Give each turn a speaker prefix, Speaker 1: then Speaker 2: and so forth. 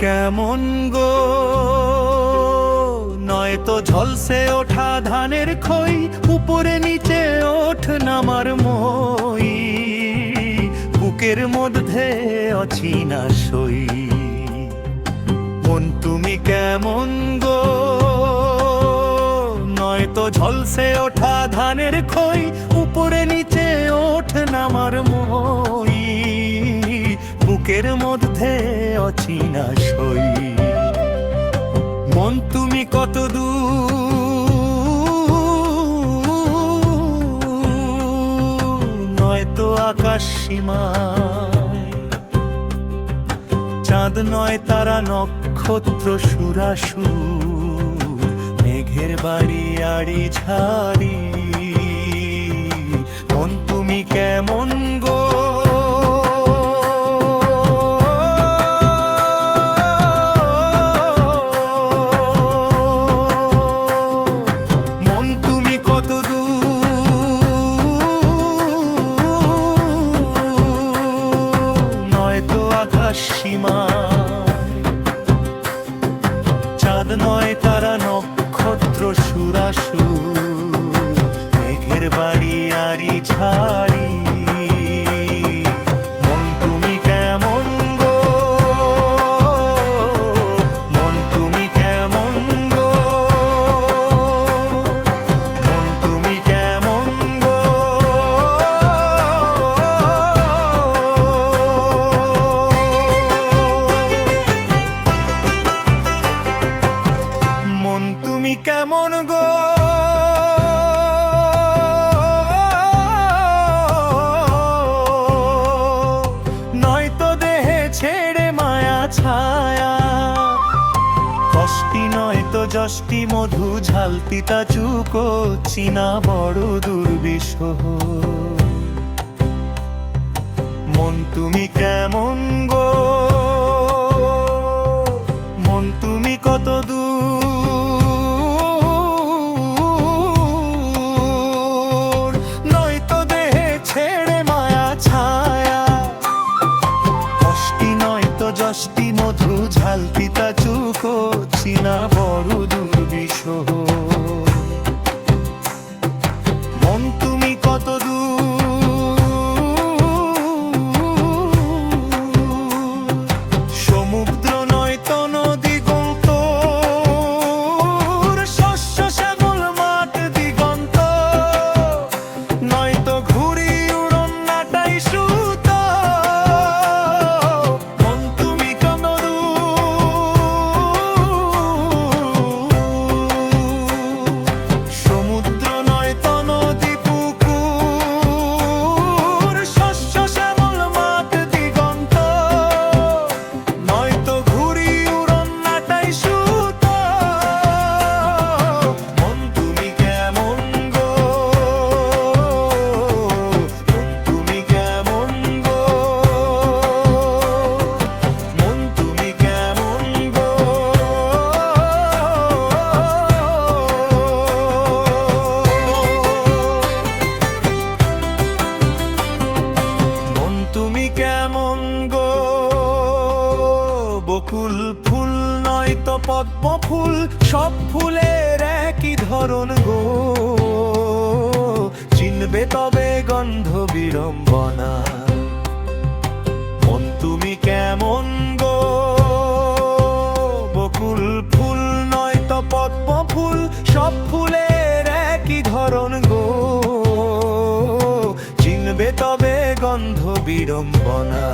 Speaker 1: কেমন গো, নয়তো ঝলসে ওঠা ধানের খই, উপরে নিচে ওঠ নামার মই, বুকের মধ্যে অচিনা সই। মন তুমি কেমন গো, নয়তো ঝলসে ওঠা ধানের খই, উপরে নিচে ওঠ নামার মই, বুকের মধ্যে অচিনা সই। মন তুমি কত দূর, নয়তো আকাশ সীমায়, চাঁদ নয় তারা নক্ষত্র সুরাসুর, মেঘের বাড়ি আড়ি ঝাড়ি। মন তুমি কেমন গো, চাঁদ নয় তারা নক্ষত্র সুরাসুর, মেঘের বাড়ি আড়ি ঝাড়ি। মন তুমি কেমন গো, মন তুমি কেমন গো, মন তুমি কেমন গো। মন তুমি কেমন গো, নয়তো দেহে ছেড়ে মায়া ছায়া, কষ্টি নয়তো যষ্টি মধু ঝালতিতা চুকো চিনা বড় দুর্বিষহ। মন তুমি কেমন গো, মন তুমি কত দূর, নয়তো দেহে ছেড়ে মায়া ছায়া, কষ্টি নয়তো যষ্টি মধু ঝালতিতা চুকো চিনা বড় দুর্বিষহ। মন তুমি কত দূর, সমুদ্র নয়তো নদী গন্তর, শস্য শ্যামল মাঠ দিগন্ত, নয়তো ঘুড়ি উড়ন নাটাই সুত। মন তুমি কত দূর, সমুদ্র নয়তো নদী পুকুর, শস্য শ্যামল মাঠ দিগন্ত, নয়তো ঘুড়ি উড়ন নাটাই সুত। মন তুমি কেমন গো, মন তুমি কেমন গো, মন তুমি কেমন গো। মন তুমি কেমন গো, বকুল ফুল নয়তো পদ্ম ফুল, সব ফুলের একই ধরন গো, চিনবে তবে গন্ধ বিড়ম্বনা। মন তুমি কেমন গো, বকুল ফুল নয়তো পদ্ম ফুল, সব ফুলের একই ধরন গো, চিনবে তবে গন্ধ বিড়ম্বনা।